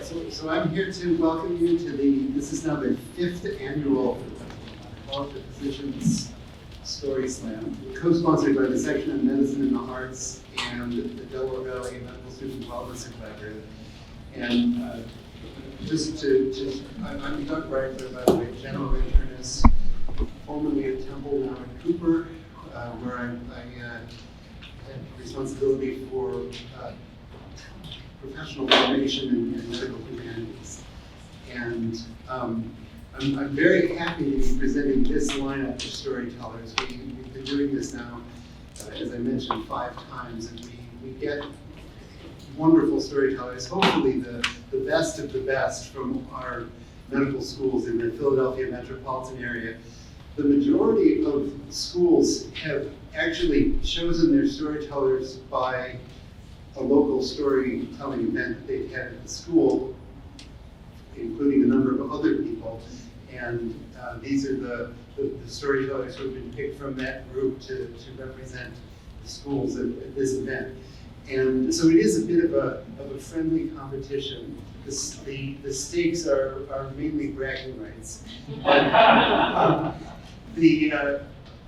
So I'm here to welcome you to this is now the 5th annual College of Physicians Story Slam, co-sponsored by the Section on Medicine and the Arts and the Delaware Valley Medical Student Wellness Collaborative. And I'm Doug Reichler, by the way, general internist, formerly at Temple, now at Cooper, where I had responsibility for professional formation and medical humanities. And I'm very happy to be presenting this lineup of storytellers. We've been doing this now, as I mentioned, 5 times, and we get wonderful storytellers, hopefully the best of the best from our medical schools in the Philadelphia metropolitan area. The majority of schools have actually chosen their storytellers by a local storytelling event that they've had at the school, including a number of other people. And these are the storytellers who have been picked from that group to represent the schools at this event. And so it is a bit of a friendly competition. The stakes are mainly bragging rights.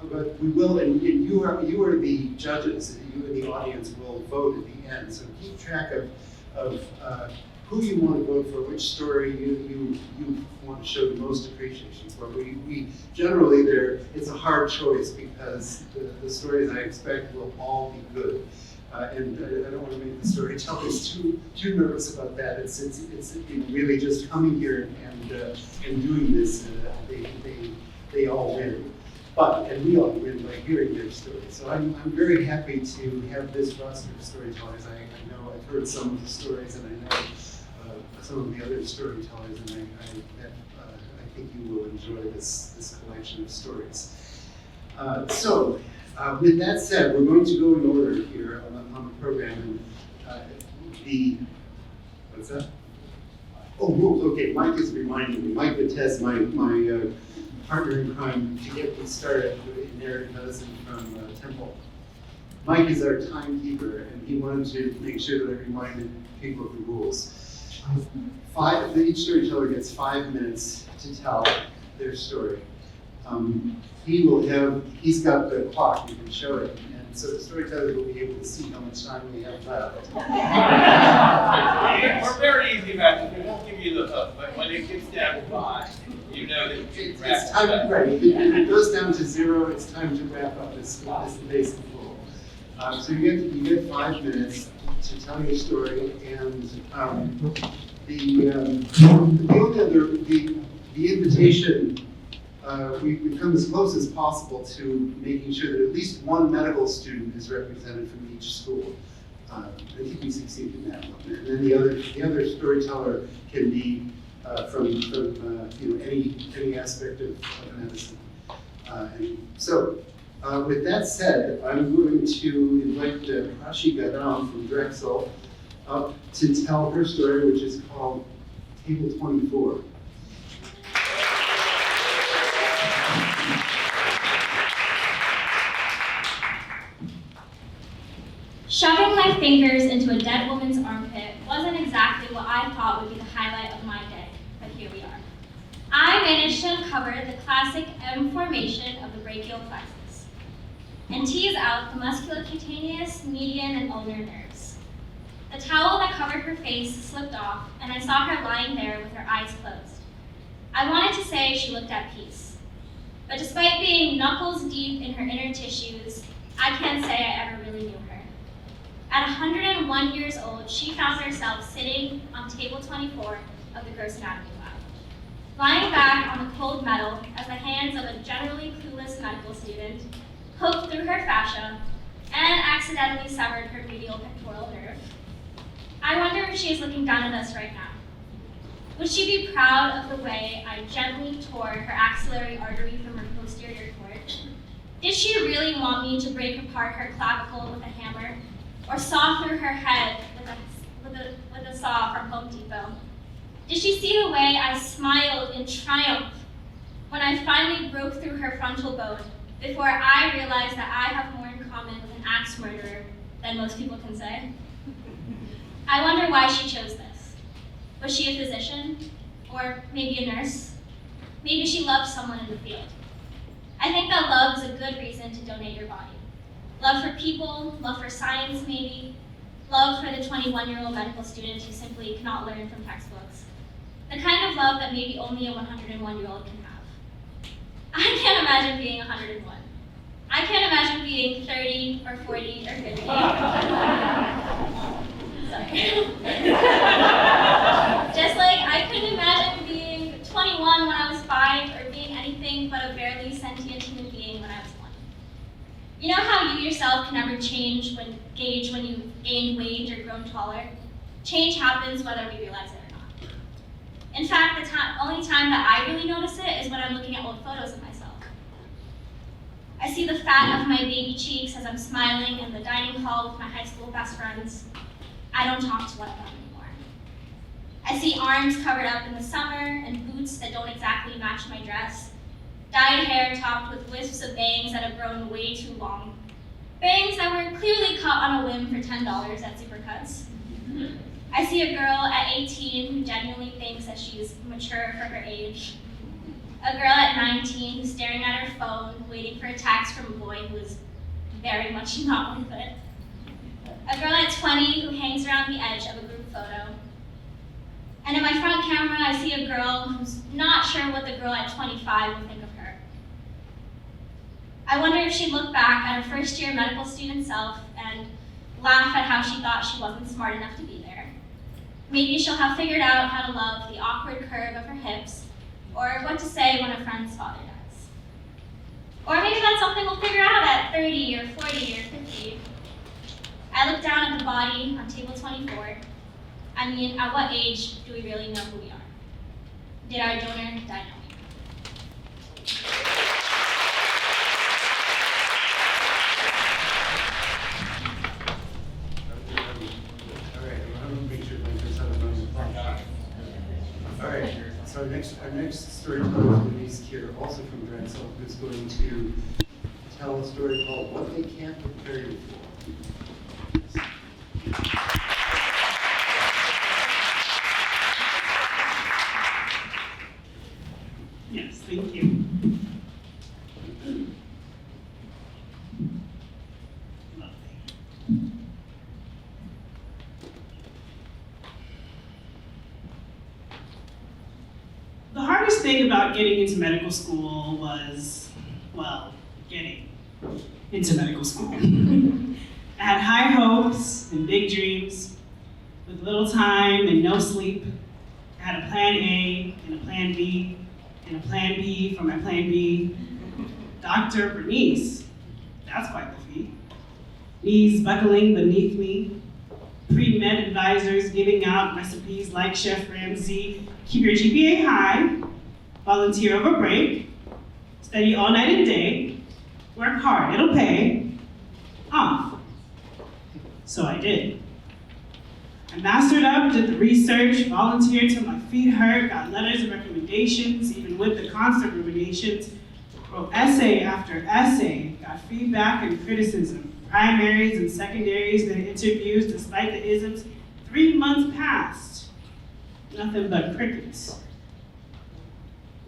But we will, and you are the judges. You and the audience will vote at the end. So keep track of who you want to vote for, which story you want to show the most appreciation for. We generally it's a hard choice because the stories I expect will all be good. And I don't want to make the storytellers too nervous about that. It's really just coming here and doing this. They all win. And we all win by hearing their stories. So I'm very happy to have this roster of storytellers. I know I've heard some of the stories, and I know some of the other storytellers, and I think you will enjoy this collection of stories. With that said, we're going to go in order here on the program. And what's that? Oh, okay. Mike is reminding me. Mike Vitesse, my partner in crime, to get me started in narrative medicine from Temple. Mike is our timekeeper, and he wanted to make sure that I reminded people of the rules. Each storyteller gets 5 minutes to tell their story. He's got the clock, you can show it, and so the storyteller will be able to see how much time we have left. We're very easy about it. We won't give you the hook, but when it gets down to 5, you know that it's time, right. If it goes down to 0, it's time to wrap up this basic rule. So you get 5 minutes to tell your story, and the invitation. We've come as close as possible to making sure that at least one medical student is represented from each school. I think we succeeded in that one. And then the other storyteller can be from any aspect of medicine. With that said, I'm going to invite Prashi Gadam from Drexel up to tell her story, which is called Table 24. Shoving my fingers into a dead woman's armpit wasn't exactly what I thought would be the highlight of my day, but here we are. I managed to uncover the classic M formation of the brachial plexus and tease out the musculocutaneous, median, and ulnar nerves. The towel that covered her face slipped off, and I saw her lying there with her eyes closed. I wanted to say she looked at peace, but despite being knuckles deep in her inner tissues, I can't say I ever really knew her. At 101 years old, she found herself sitting on table 24 of the gross anatomy lab, lying back on the cold metal as the hands of a generally clueless medical student poked through her fascia and accidentally severed her medial pectoral nerve. I wonder if she is looking down at us right now. Would she be proud of the way I gently tore her axillary artery from her posterior cord? Did she really want me to break apart her clavicle with a hammer, or saw through her head with a saw from Home Depot? Did she see the way I smiled in triumph when I finally broke through her frontal bone before I realized that I have more in common with an axe murderer than most people can say? I wonder why she chose this. Was she a physician? Or maybe a nurse? Maybe she loved someone in the field. I think that love is a good reason to donate your body. Love for people, love for science maybe, love for the 21-year-old medical student who simply cannot learn from textbooks. The kind of love that maybe only a 101-year-old can have. I can't imagine being 101. I can't imagine being 30 or 40 or 50. Sorry. Just like I couldn't imagine being 21 when I was 5 or being anything but a barely sentient human being when I was 1. You know how you yourself can never gauge when you've gained weight or grown taller? Change happens whether we realize it or not. In fact, the only time that I really notice it is when I'm looking at old photos of myself. I see the fat of my baby cheeks as I'm smiling in the dining hall with my high school best friends. I don't talk to one of them anymore. I see arms covered up in the summer and boots that don't exactly match my dress. Dyed hair topped with wisps of bangs that have grown way too long. Bangs that were clearly cut on a whim for $10 at Supercuts. I see a girl at 18 who genuinely thinks that she's mature for her age. A girl at 19 who's staring at her phone, waiting for a text from a boy who is very much not worth it. A girl at 20 who hangs around the edge of a group photo. And in my front camera, I see a girl who's not sure what the girl at 25 will think of her. I wonder if she'd look back at her first-year medical student self and laugh at how she thought she wasn't smart enough to be there. Maybe she'll have figured out how to love the awkward curve of her hips, or what to say when a friend's father dies. Or maybe that's something we'll figure out at 30 or 40 or 50. I look down at the body on table 24. I mean, at what age do we really know who we are? Did our donor die knowing? All right, I'm gonna make sure my kids have a moment of pause. All right, so our next storyteller is Denise Kier, also from Drexel, who's going to tell a story called What They Can't Prepare You For. Yes, thank you. Lovely. The hardest thing about getting into medical school was, well, getting into medical school. I had high hopes and big dreams, with little time and no sleep. I had a plan A and a plan B, and a plan B for my plan B. Dr. Bernice, that's quite the feat. Knees buckling beneath me, pre-med advisors giving out recipes like Chef Ramsay, keep your GPA high, volunteer over break, study all night and day, work hard, it'll pay, off. So I did. I mastered up, did the research, volunteered till my feet hurt, got letters of recommendations, even with the constant ruminations, wrote essay after essay, got feedback and criticism, primaries and secondaries, then interviews despite the isms. 3 months passed, nothing but crickets.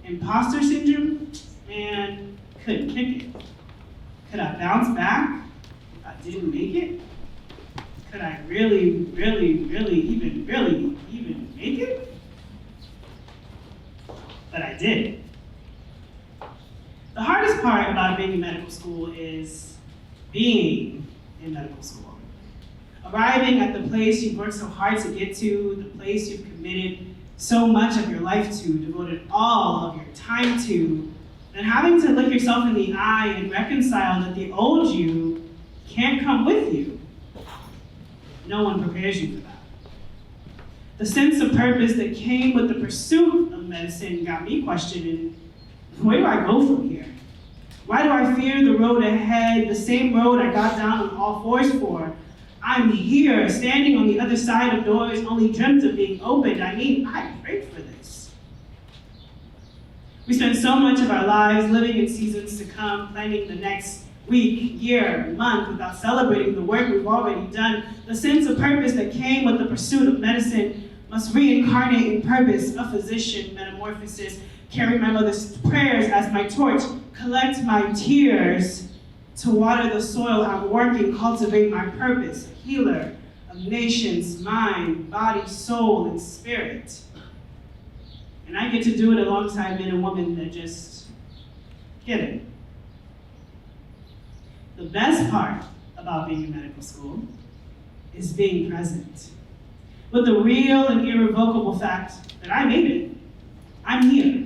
Imposter syndrome? Man, couldn't kick it. Could I bounce back if I didn't make it? Could I really even make it? But I did. The hardest part about being in medical school is being in medical school. Arriving at the place you've worked so hard to get to, the place you've committed so much of your life to, devoted all of your time to, and having to look yourself in the eye and reconcile that the old you can't come with you. No one prepares you for that. The sense of purpose that came with the pursuit of medicine got me questioning, where do I go from here? Why do I fear the road ahead, the same road I got down on all fours for? I'm here, standing on the other side of doors only dreamt of being opened. I prayed for this. We spend so much of our lives living in seasons to come, planning the next week, year, month, without celebrating the work we've already done. The sense of purpose that came with the pursuit of medicine must reincarnate in purpose, a physician, metamorphosis, carry my mother's prayers as my torch, collect my tears to water the soil I'm working, cultivate my purpose, healer of nations, mind, body, soul, and spirit. And I get to do it alongside men and women that just get it. The best part about being in medical school is being present. With the real and irrevocable fact that I made it. I'm here,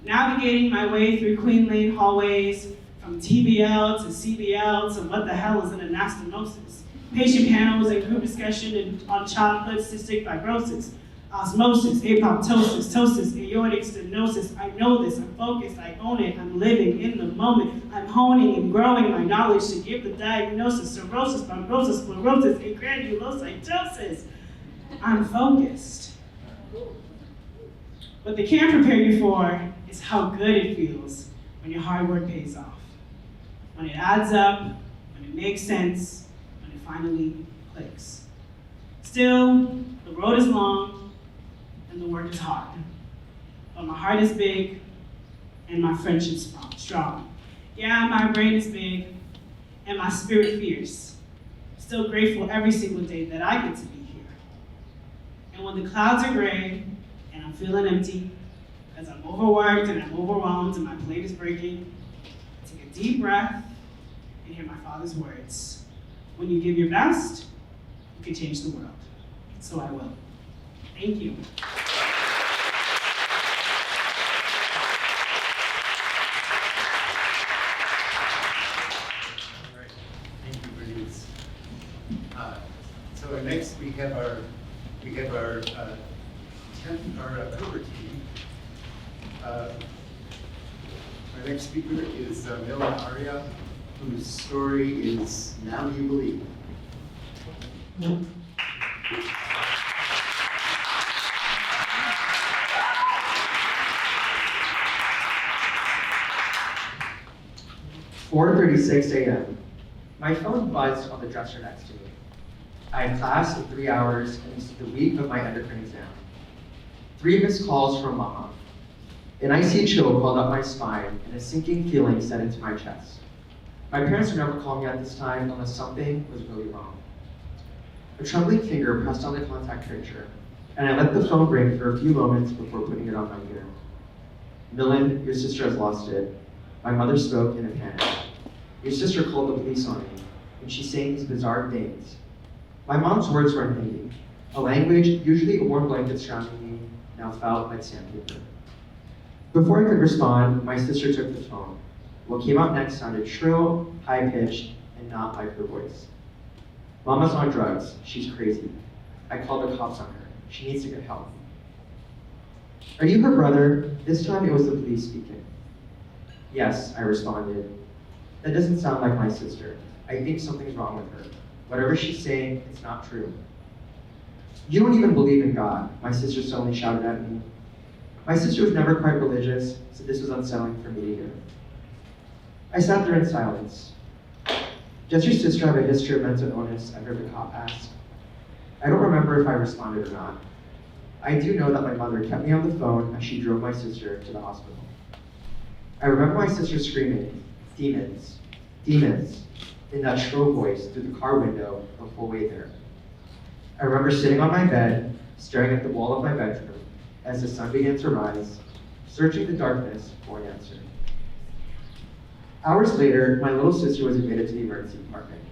navigating my way through Queen Lane hallways, from TBL to CBL to what the hell is an anastomosis, patient panels and group discussion on childhood cystic fibrosis, osmosis, apoptosis, ptosis, aortic stenosis. I know this, I'm focused, I own it, I'm living in the moment. I'm honing and growing my knowledge to give the diagnosis, cirrhosis, fibrosis, sclerosis, and granulocytosis. I'm focused. What they can't prepare you for is how good it feels when your hard work pays off. When it adds up, when it makes sense, when it finally clicks. Still, the road is long and the work is hard. But my heart is big and my friendship's strong. Yeah, my brain is big and my spirit fierce. Still grateful every single day that I get to be here. And when the clouds are gray and I'm feeling empty, because I'm overworked and I'm overwhelmed and my plate is breaking, take a deep breath and hear my Father's words. When you give your best, you can change the world. So I will. Thank you. All right. Thank you, Bernice. So next we have our cover team. Our next speaker is Mila Aria, whose story is Now You Believe. Nope. 4:36 a.m. My phone buzzed on the dresser next to me. I had class in 3 hours, and this is the week of my endocrine exam. 3 missed calls from Mama. An icy chill crawled up my spine, and a sinking feeling set into my chest. My parents would never call me at this time unless something was really wrong. A trembling finger pressed on the contact tracer, and I let the phone ring for a few moments before putting it on my ear. Millen, your sister has lost it. My mother spoke in a panic. Your sister called the police on me, and she's saying these bizarre things. My mom's words were in Hindi, a language usually a warm blanket surrounding me now felt like sandpaper. Before I could respond, my sister took the phone. What came out next sounded shrill, high-pitched, and not like her voice. Mama's on drugs. She's crazy. I called the cops on her. She needs to get help. Are you her brother? This time it was the police speaking. Yes, I responded. That doesn't sound like my sister. I think something's wrong with her. Whatever she's saying, it's not true. You don't even believe in God, my sister suddenly shouted at me. My sister was never quite religious, so this was unsettling for me to hear. I sat there in silence. Does your sister have a history of mental illness? I heard the cop ask. I don't remember if I responded or not. I do know that my mother kept me on the phone as she drove my sister to the hospital. I remember my sister screaming, "Demons, demons," in that shrill voice through the car window the whole way there. I remember sitting on my bed, staring at the wall of my bedroom as the sun began to rise, searching the darkness for an answer. Hours later, my little sister was admitted to the emergency department.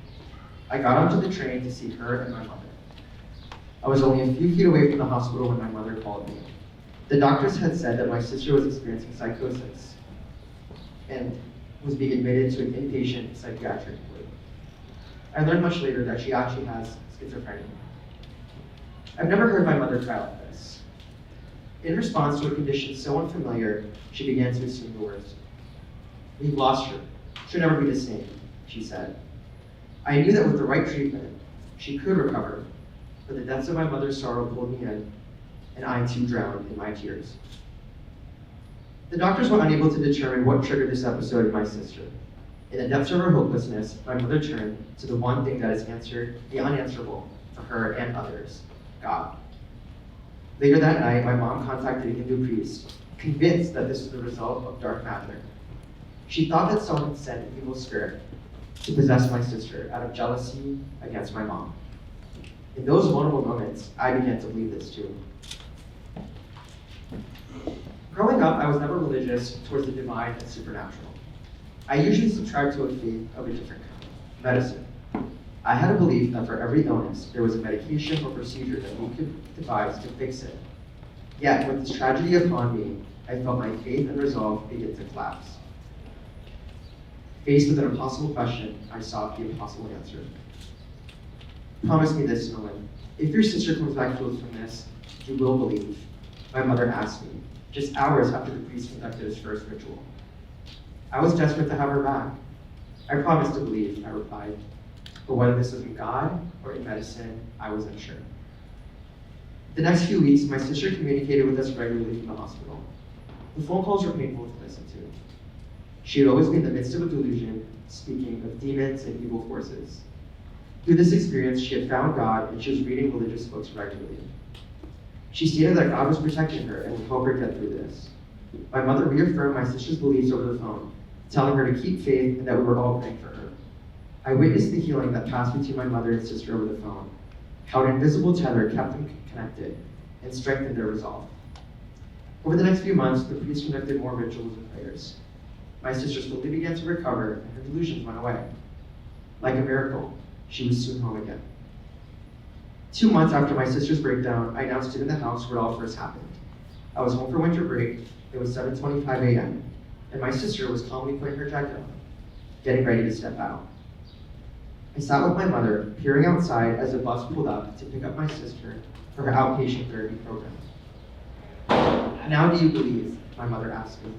I got onto the train to see her and my mother. I was only a few feet away from the hospital when my mother called me. The doctors had said that my sister was experiencing psychosis and was being admitted to an inpatient psychiatric ward. I learned much later that she actually has schizophrenia. I've never heard my mother cry like this. In response to a condition so unfamiliar, she began to assume the worst. "We've lost her. She'll never be the same," she said. I knew that with the right treatment, she could recover, but the depths of my mother's sorrow pulled me in, and I too drowned in my tears. The doctors were unable to determine what triggered this episode in my sister. In the depths of her hopelessness, my mother turned to the one thing that has answered the unanswerable for her and others, God. Later that night, my mom contacted a Hindu priest, convinced that this was the result of dark magic. She thought that someone had sent an evil spirit to possess my sister out of jealousy against my mom. In those vulnerable moments, I began to believe this too. Growing up, I was never religious towards the divine and supernatural. I usually subscribed to a faith of a different kind, medicine. I had a belief that for every illness, there was a medication or procedure that we could devise to fix it. Yet, with this tragedy upon me, I felt my faith and resolve begin to collapse. Faced with an impossible question, I sought the impossible answer. Promise me this, Nolan. If your sister comes back healed from this, you will believe. My mother asked me, just hours after the priest conducted his first ritual. I was desperate to have her back. I promised to believe, I replied. But whether this was in God or in medicine, I was unsure. The next few weeks, my sister communicated with us regularly from the hospital. The phone calls were painful to listen to. She had always been in the midst of a delusion, speaking of demons and evil forces. Through this experience, she had found God and she was reading religious books regularly. She stated that God was protecting her and would help her get through this. My mother reaffirmed my sister's beliefs over the phone, telling her to keep faith and that we were all praying for her. I witnessed the healing that passed between my mother and sister over the phone, how an invisible tether kept them connected and strengthened their resolve. Over the next few months, the priest conducted more rituals and prayers. My sister slowly began to recover and her delusions went away. Like a miracle, she was soon home again. 2 months after my sister's breakdown, I announced it in the house where it all first happened. I was home for winter break, it was 7:25 a.m., and my sister was calmly putting her jacket on, getting ready to step out. I sat with my mother, peering outside as a bus pulled up to pick up my sister for her outpatient therapy program. Now do you believe? My mother asked me.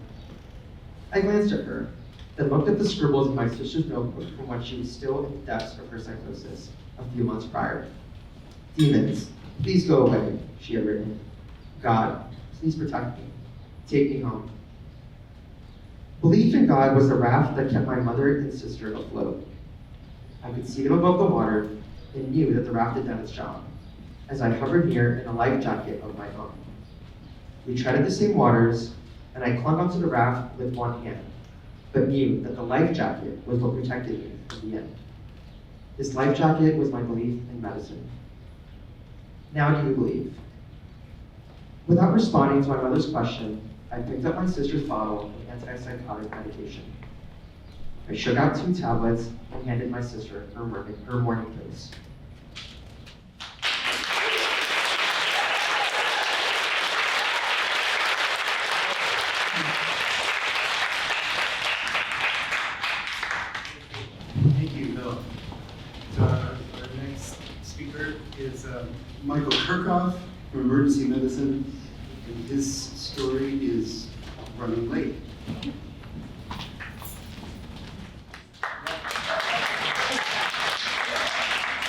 I glanced at her, then looked at the scribbles in my sister's notebook from when she was still in the depths of her psychosis a few months prior. Demons, please go away, she had written. God, please protect me. Take me home. Belief in God was the raft that kept my mother and sister afloat. I could see them above the water and knew that the raft had done its job, as I hovered near in a life jacket of my own. We treaded the same waters, and I clung onto the raft with one hand, but knew that the life jacket was what protected me in the end. This life jacket was my belief in medicine. Now do you believe? Without responding to my mother's question, I picked up my sister's bottle of antipsychotic medication. I shook out 2 tablets and handed my sister her morning dose. Thank you, Bill. So our next speaker is Michael Kirchhoff from Emergency Medicine, and his story is running late.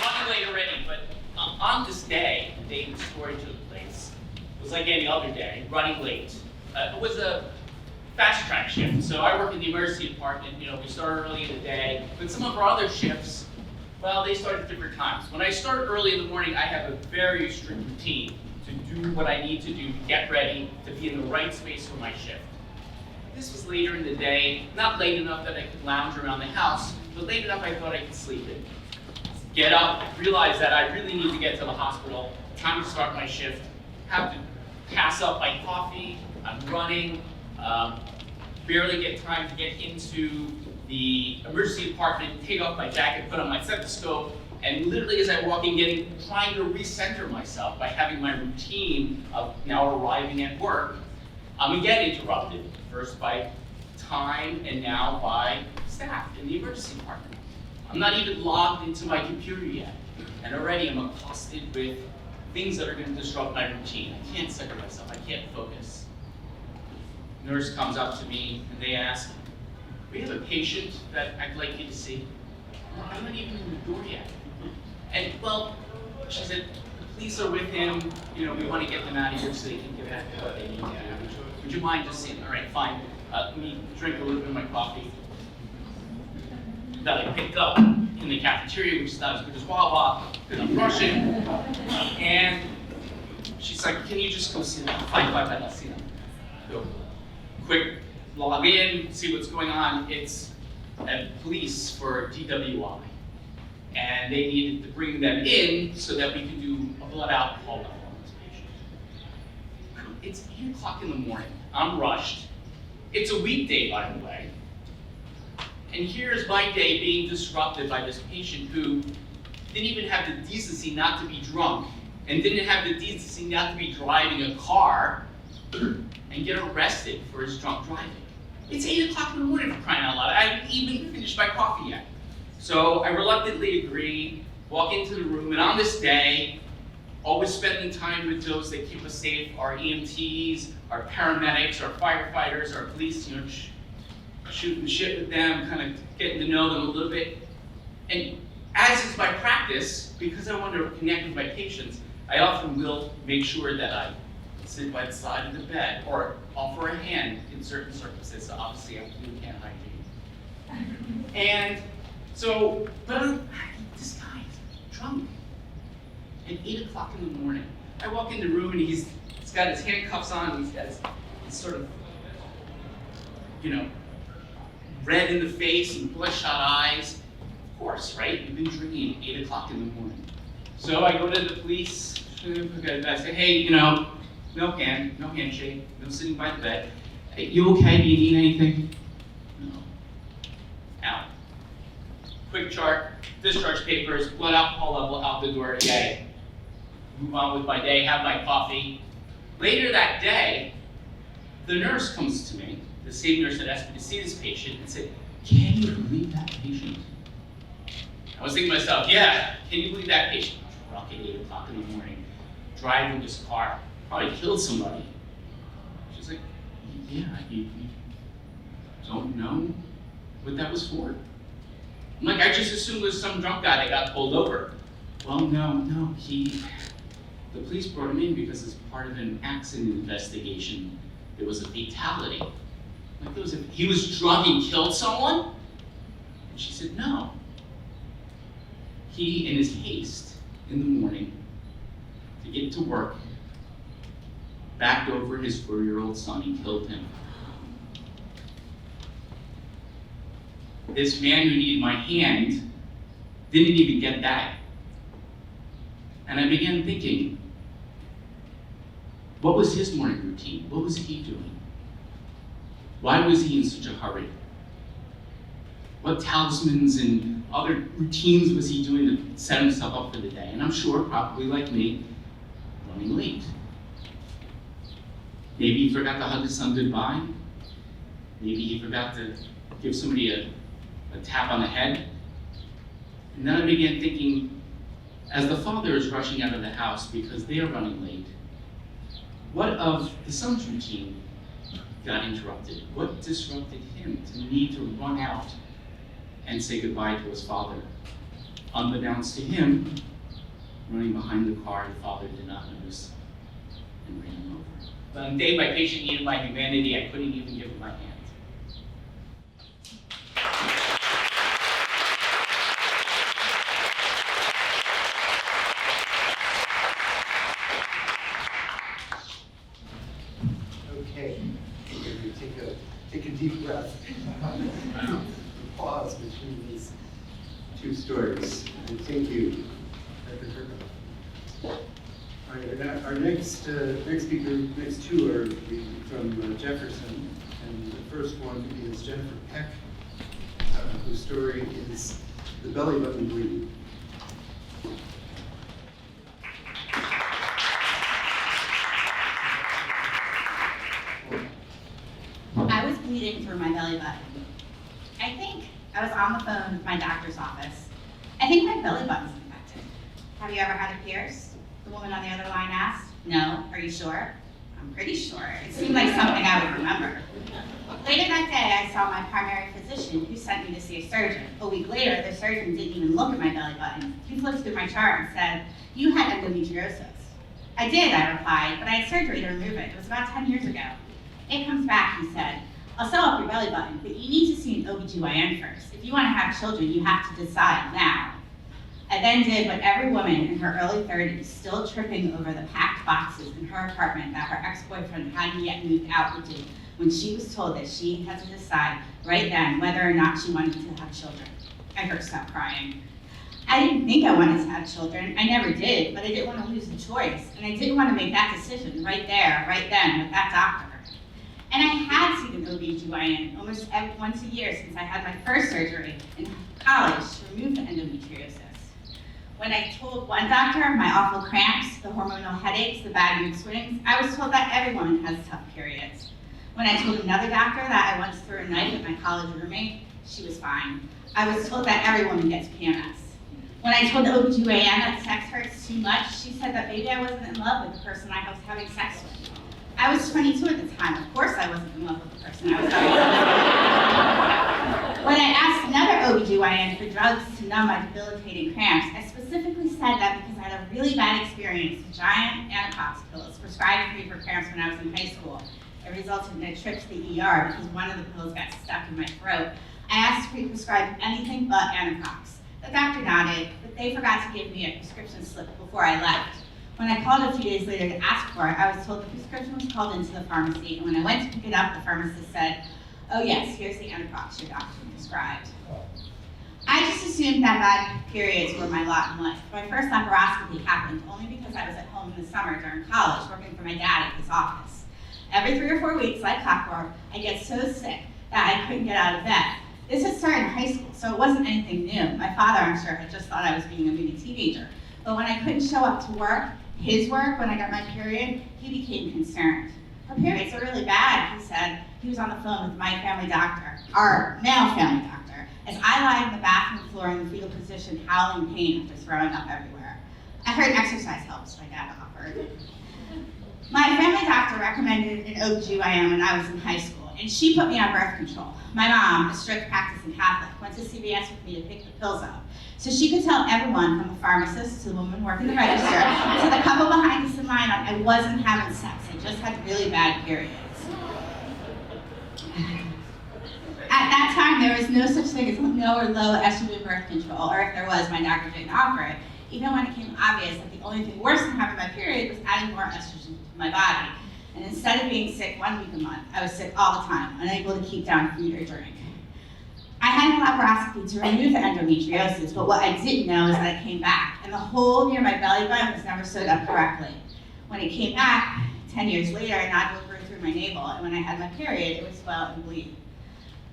Running late already, but on this day, the day the story took place, it was like any other day, running late. It was a fast track shift. So I work in the emergency department. We start early in the day, but some of our other shifts, well, they start at different times. When I start early in the morning, I have a very strict routine to do what I need to do to get ready, to be in the right space for my shift. This was later in the day, not late enough that I could lounge around the house, but late enough I thought I could sleep in. Get up, realize that I really need to get to the hospital, time to start my shift, have to pass up my coffee, I'm running, barely get time to get into the emergency department, take off my jacket, put on my stethoscope, and literally as I walk in, trying to recenter myself by having my routine of now arriving at work, I'm again interrupted, first by time and now by staff in the emergency department. I'm not even logged into my computer yet, and already I'm accosted with things that are going to disrupt my routine. I can't center myself, I can't focus. Nurse comes up to me and they ask, we have a patient that I'd like you to see. Well, I'm not even in the door yet. And well, she said, the police are with him, we want to get them out of here so they can get back to what they need to do. Would you mind just sitting? All right, fine. Let me drink a little bit of my coffee that I picked up in the cafeteria, which is not as good as Wawa, because I'm Russian. And she's like, can you just go sit down? Fine, I'll sit down. Go. Quick, log in, see what's going on. It's police for DWI. And they needed to bring them in so that we could do a blood alcohol level on this patient. It's 8 o'clock in the morning. I'm rushed. It's a weekday, by the way. And here's my day being disrupted by this patient who didn't even have the decency not to be drunk and didn't have the decency not to be driving a car and get arrested for his drunk driving. It's 8 o'clock in the morning, for crying out loud. I haven't even finished my coffee yet. So I reluctantly agree, walk into the room, and on this day, always spending time with those that keep us safe, our EMTs, our paramedics, our firefighters, our police, shooting shit with them, kind of getting to know them a little bit. And as is my practice, because I want to connect with my patients, I often will make sure that I sit by the side of the bed or offer a hand in certain circumstances. So obviously, I really can't hygiene. And so, but this guy's drunk at 8 o'clock in the morning. I walk in the room and he's got his handcuffs on, and he's got his sort of, red in the face and bloodshot eyes. Of course, right? You've been drinking at 8 o'clock in the morning. So I go to the police, I say, hey, no handshake, no sitting by the bed. Hey, you okay? Do you need anything? No. Out. Quick chart, discharge papers, blood alcohol level out the door, yay. Move on with my day, have my coffee. Later that day, the nurse comes to me, the same nurse that asked me to see this patient, and said, can you believe that patient? I was thinking to myself, yeah, can you believe that patient? Drunk at 8 o'clock in the morning, driving this car, probably killed somebody. She's like, yeah, you don't know what that was for? I'm like, I just assumed it was some drunk guy that got pulled over. Well, no, the police brought him in because as part of an accident investigation, there was a fatality. Like he was drunk and killed someone? And she said, no. He, in his haste in the morning to get to work, backed over his 4-year-old son and killed him. This man who needed my hand didn't even get that. And I began thinking, what was his morning routine? What was he doing? Why was he in such a hurry? What talismans and other routines was he doing to set himself up for the day? And I'm sure, probably like me, running late. Maybe he forgot to hug his son goodbye. Maybe he forgot to give somebody a tap on the head. And then I began thinking, as the father is rushing out of the house because they are running late, what of the son's routine got interrupted? What disrupted him to need to run out and say goodbye to his father? Unbeknownst to him, running behind the car, the father did not notice and ran him over. But on the day my patient needed my humanity, I couldn't even give him my hand. Okay, take a deep breath. Pause between these two stories. And thank you, Dr. Turco. All right, our next speaker, next two are from Jefferson, and the first one is Jennifer Peck, whose story is The Belly Button Bleed. I was bleeding through my belly button. I think I was on the phone with my doctor's office. I think my belly button's infected. Have you ever had it pierced? The woman on the other line asked. No, are you sure? I'm pretty sure. It seemed like something I would remember. Later that day, I saw my primary physician who sent me to see a surgeon. A week later, the surgeon didn't even look at my belly button. He flipped through my chart and said, you had endometriosis. I did, I replied, but I had surgery to remove it. It was about 10 years ago. It comes back, he said, I'll sew up your belly button, but you need to see an OBGYN first. If you want to have children, you have to decide now. I then did what every woman in her early 30s, still tripping over the packed boxes in her apartment that her ex-boyfriend hadn't yet moved out would do when she was told that she had to decide right then whether or not she wanted to have children. I burst stop crying. I didn't think I wanted to have children. I never did, but I didn't want to lose the choice. And I didn't want to make that decision right there, right then, with that doctor. And I had seen an OB/GYN almost once a year since I had my first surgery in college to remove the endometriosis. When I told one doctor of my awful cramps, the hormonal headaches, the bad mood swings, I was told that every woman has tough periods. When I told another doctor that I once threw a knife at my college roommate, she was fine. I was told that every woman gets PMS. When I told the OB/GYN that sex hurts too much, she said that maybe I wasn't in love with the person I was having sex with. I was 22 at the time. Of course I wasn't in love with the person I was having sex with. When I asked another OB/GYN for drugs to numb my debilitating cramps, I specifically said that because I had a really bad experience with giant Anapox pills prescribed for me for cramps when I was in high school. It resulted in a trip to the ER because one of the pills got stuck in my throat. I asked to be prescribed anything but Anapox. The doctor nodded, but they forgot to give me a prescription slip before I left. When I called a few days later to ask for it, I was told the prescription was called into the pharmacy, and when I went to pick it up, the pharmacist said, "Oh yes, here's the Anapox your doctor prescribed." I just assumed that bad periods were my lot in life. My first laparoscopy happened only because I was at home in the summer during college working for my dad at his office. Every 3 or 4 weeks, like clockwork, I get so sick that I couldn't get out of bed. This had started in high school, so it wasn't anything new. My father, I'm sure, had just thought I was being a moody teenager. But when I couldn't show up to work, his work, when I got my period, he became concerned. "Her periods are really bad," he said. He was on the phone with my family doctor, our male family doctor, as I lied on the bathroom floor in the fetal position, howling pain after throwing up everywhere. I heard exercise helps, my dad offered. My family doctor recommended an OB/GYN when I was in high school, and she put me on birth control. My mom, a strict practicing Catholic, went to CVS with me to pick the pills up, so she could tell everyone, from the pharmacist to the woman working the register, to the couple behind us in line, I wasn't having sex, I just had really bad periods. At that time, there was no such thing as no or low estrogen birth control, or if there was, my doctor didn't offer it, even when it became obvious that the only thing worse than having my period was adding more estrogen to my body. And instead of being sick 1 week a month, I was sick all the time, unable to keep down food or drink. I had a laparoscopy to remove the endometriosis, but what I didn't know is that it came back, and the hole near my belly button was never sewed up correctly. When it came back, 10 years later, a nodule grew through my navel, and when I had my period, it would swell and bleed.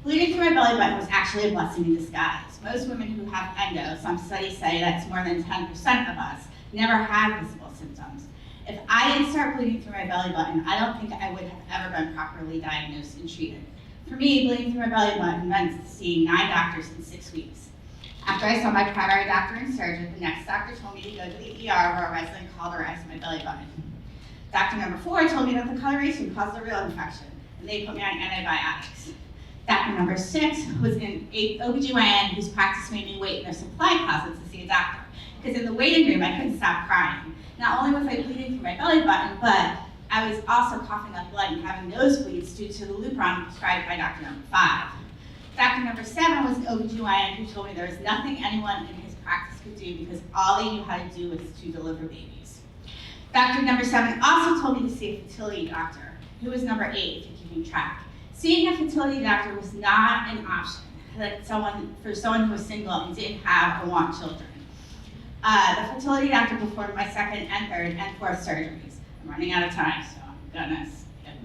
Bleeding through my belly button was actually a blessing in disguise. Most women who have endo, some studies say that's more than 10% of us, never have visible symptoms. If I didn't start bleeding through my belly button, I don't think I would have ever been properly diagnosed and treated. For me, bleeding through my belly button meant seeing 9 doctors in 6 weeks. After I saw my primary doctor and surgeon, the next doctor told me to go to the ER where a resident cauterized my belly button. Doctor number 4 told me that the coloration caused a real infection, and they put me on antibiotics. Doctor number 6 was an OB/GYN whose practice made me wait in their supply closet to see a doctor. Because in the waiting room, I couldn't stop crying. Not only was I bleeding through my belly button, but I was also coughing up blood and having nosebleeds due to the Lupron prescribed by Doctor number 5. Doctor number 7 was an OB/GYN who told me there was nothing anyone in his practice could do because all they knew how to do was to deliver babies. Doctor number 7 also told me to see a fertility doctor, who was number 8 if you're keeping track. Seeing a fertility doctor was not an option for someone who was single and didn't have or want children. The fertility doctor performed my 2nd and 3rd and 4th surgeries. I'm running out of time, so I'm gonna skip.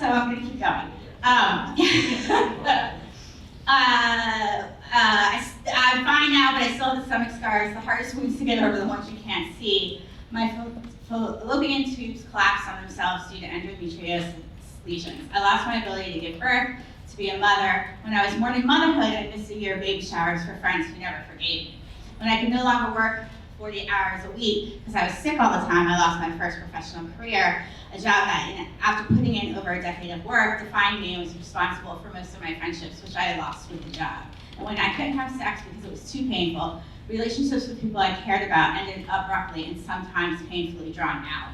So I'm gonna keep going. I'm fine now, but I still have the stomach scars. The hardest wounds to get over, the ones you can't see. My fallopian tubes collapsed on themselves due to endometriosis lesions. I lost my ability to give birth, to be a mother. When I was mourning motherhood, I missed a year of baby showers for friends who never forgave me. When I could no longer work 40 hours a week because I was sick all the time, I lost my first professional career, a job that, after putting in over a decade of work, defined me and was responsible for most of my friendships, which I had lost with the job. And when I couldn't have sex because it was too painful, relationships with people I cared about ended abruptly and sometimes painfully drawn out.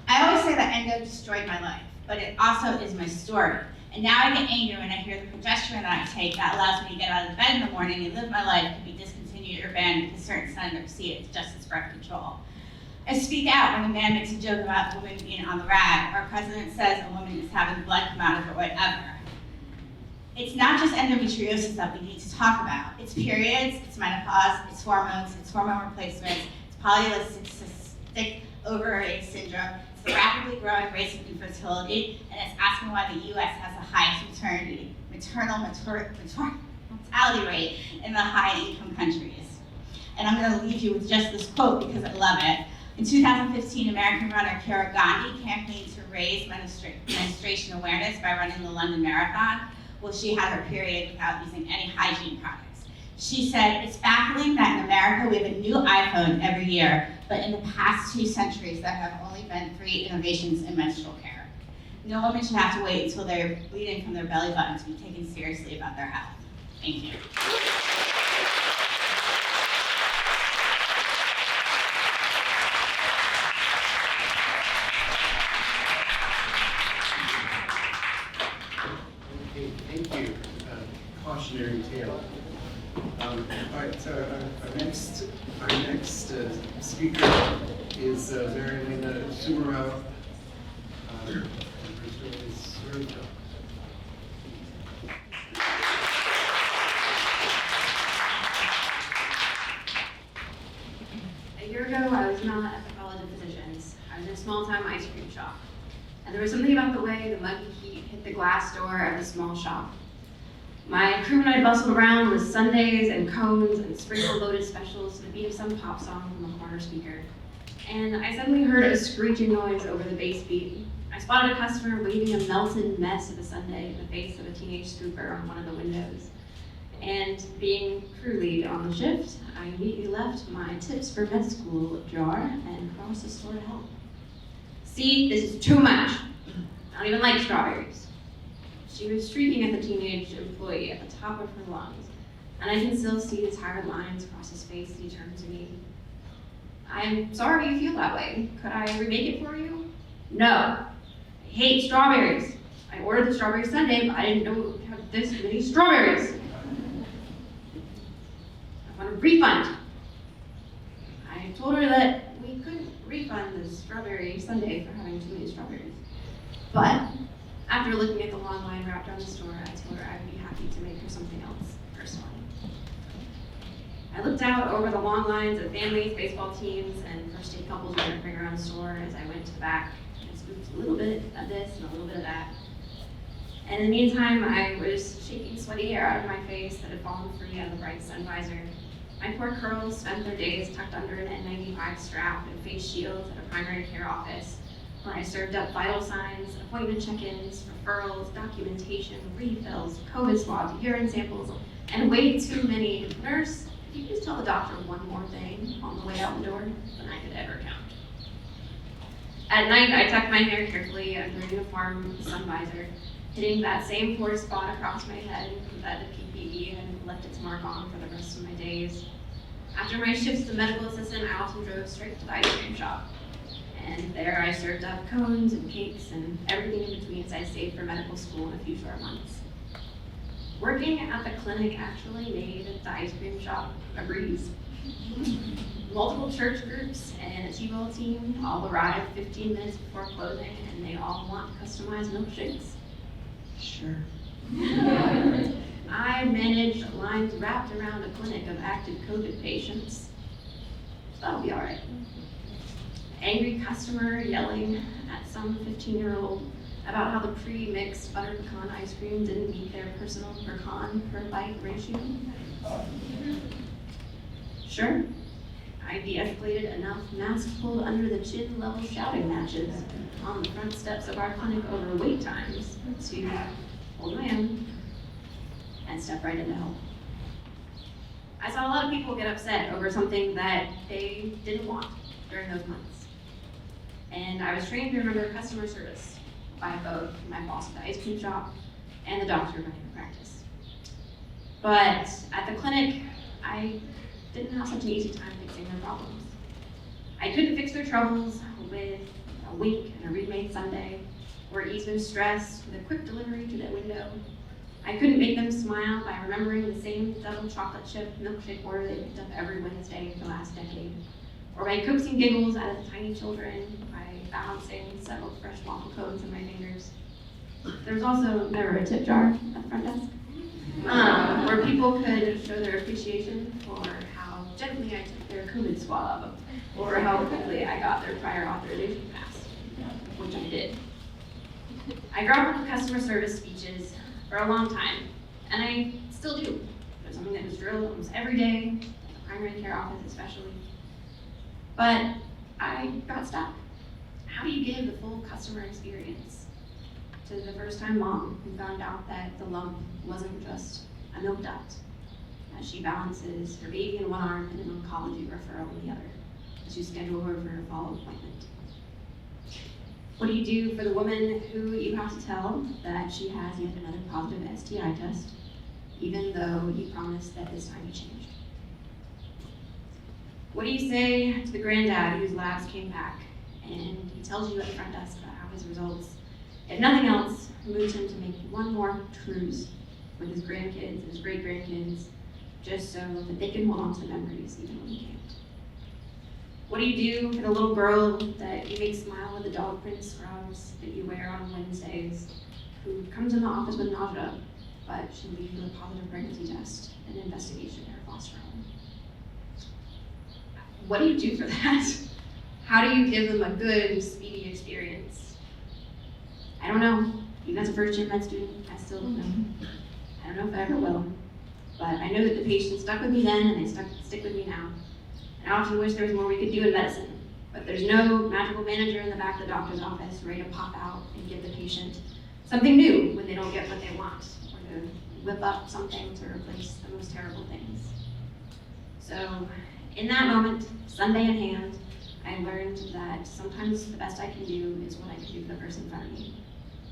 I always say that endo destroyed my life, but it also is my story. And now I get angry when I hear the progesterone that I take that allows me to get out of bed in the morning and live my life could be discontinued or banned because certain senators see it as justice birth control. I speak out when a man makes a joke about a woman being on the rag, or a president says a woman is having blood come out of her, whatever. It's not just endometriosis that we need to talk about. It's periods, it's menopause, it's hormones, it's hormone replacements, it's polycystic ovary syndrome, it's the rapidly growing rates of infertility, and it's asking why the US has the highest maternal mortality rate in the high-income countries. And I'm going to leave you with just this quote because I love it. In 2015, American runner Kara Gandhi campaigned to raise menstruation awareness by running the London Marathon. Well, she had her period without using any hygiene products. She said, it's baffling that in America we have a new iPhone every year, but in the past 2 centuries there have only been 3 innovations in menstrual care. No woman should have to wait until they're bleeding from their belly button to be taken seriously about their health. Thank you. Okay, thank you. Cautionary tale. All right, so our next speaker is Marilena Sumarov. And her story is storytellers. A year ago, I was not at the College of Physicians. I was in a small-time ice cream shop. And there was something about the way the muggy heat hit the glass door of the small shop. My crew and I bustled around with sundaes and cones and sprinkle-loaded specials to the beat of some pop song from a corner speaker. And I suddenly heard a screeching noise over the bass beat. I spotted a customer waving a melted mess of a sundae in the face of a teenage scooper on one of the windows. And being crew lead on the shift, I immediately left my tips for med school jar and crossed the store to help. See, this is too much. I don't even like strawberries. She was shrieking at the teenage employee at the top of her lungs, and I can still see the tired lines across his face as he turned to me. I'm sorry you feel that way. Could I remake it for you? No. I hate strawberries. I ordered the strawberry sundae, but I didn't know it would have this many strawberries. I want a refund. I told her that we couldn't refund the strawberry sundae for having too many strawberries. But after looking at the long line wrapped around the store, I told her I'd be happy to make her something else, personally. I looked out over the long lines of families, baseball teams, and first aid couples wandering around the store as I went to the back and scooped a little bit of this and a little bit of that. And in the meantime, I was shaking sweaty hair out of my face that had fallen free out of the bright sun visor. My poor curls spent their days tucked under an N95 strap and face shields at a primary care office, where I served up vital signs, appointment check-ins, referrals, documentation, refills, COVID swabs, urine samples, and way too many. Nurse, if you could just tell the doctor one more thing on the way out the door than I could ever count. At night, I tucked my hair carefully under a uniform sun visor, hitting that same poor spot across my head that the PPE had left its mark on for the rest of my days. After my shifts as a medical assistant, I often drove straight to the ice cream shop. And there I served up cones and cakes and everything in between as I saved for medical school in a few short months. Working at the clinic actually made the ice cream shop a breeze. Multiple church groups and a T-ball team all arrive 15 minutes before closing, and they all want customized milkshakes. Sure. I managed lines wrapped around a clinic of active COVID patients. That'll be all right. Angry customer yelling at some 15-year-old about how the pre-mixed butter pecan ice cream didn't meet their personal pecan per bite ratio. Sure, I de-escalated enough mask pulled under the chin level shouting matches on the front steps of our clinic over wait times to hold my own and step right into help. I saw a lot of people get upset over something that they didn't want during those months. And I was trained to remember customer service by both my boss at the ice cream shop and the doctor running the practice. But at the clinic, I didn't have such an easy time fixing their problems. I couldn't fix their troubles with a wink and a remade sundae. or ease their stress with a quick delivery to their window. I couldn't make them smile by remembering the same double chocolate chip milkshake order they picked up every Wednesday for the last decade, or by coaxing giggles out of the tiny children by balancing several fresh waffle cones in my fingers. There was also never a tip jar at the front desk, where people could show their appreciation for how gently I took their COVID swab, or how quickly I got their prior authorization passed, which I did. I grew up with customer service speeches for a long time, and I still do. It was something that was drilled almost every day, at the primary care office especially. But I got stuck. How do you give the full customer experience to the first-time mom who found out that the lump wasn't just a milk duct, as she balances her baby in one arm and an oncology referral in the other, as you schedule her for her fall appointment? What do you do for the woman who you have to tell that she has yet another positive STI test, even though you promised that this time you changed? What do you say to the granddad whose labs came back and he tells you at the front desk about how his results, if nothing else, moved him to make one more cruise with his grandkids and his great-grandkids, just so that they can hold on to the memories even when he can't? What do you do for the little girl that you make smile with the dog print scrubs that you wear on Wednesdays, who comes in the office with nausea, but she leaves with a positive pregnancy test and an investigation in her foster home? What do you do for that? How do you give them a good, speedy experience? I don't know. Even as a first-year med student, I still don't know. I don't know if I ever will. But I know that the patients stuck with me then, and they stick with me now. And I often wish there was more we could do in medicine, but there's no magical manager in the back of the doctor's office ready to pop out and give the patient something new when they don't get what they want, or to whip up something to replace the most terrible things. So in that moment, Sunday in hand, I learned that sometimes the best I can do is what I can do for the person in front of me.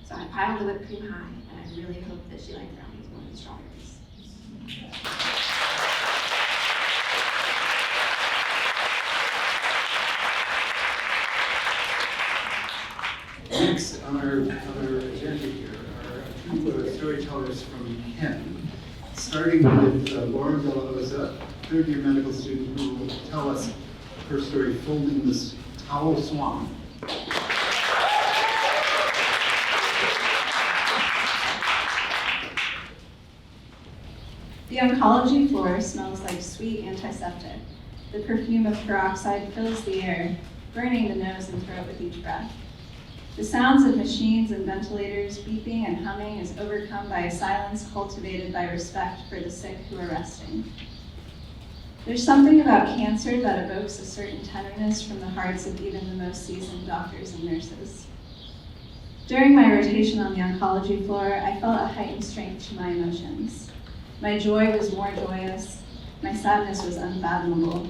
So I piled the whipped cream high, and I really hope that she liked brownies more than strawberries. Next on our agenda here are two storytellers from Kent, starting with Lauren De La Oza, third-year medical student, who will tell us her story, Folding this Towel Swan. The oncology floor smells like sweet antiseptic. The perfume of peroxide fills the air, burning the nose and throat with each breath. The sounds of machines and ventilators beeping and humming is overcome by a silence cultivated by respect for the sick who are resting. There's something about cancer that evokes a certain tenderness from the hearts of even the most seasoned doctors and nurses. During my rotation on the oncology floor, I felt a heightened strength to my emotions. My joy was more joyous. My sadness was unfathomable.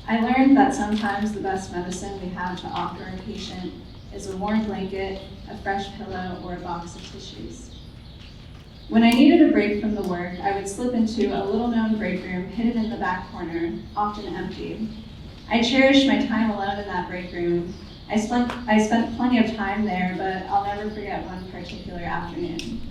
I learned that sometimes the best medicine we have to offer a patient is a warm blanket, a fresh pillow, or a box of tissues. When I needed a break from the work, I would slip into a little-known break room hidden in the back corner, often empty. I cherished my time alone in that break room. I spent plenty of time there, but I'll never forget one particular afternoon.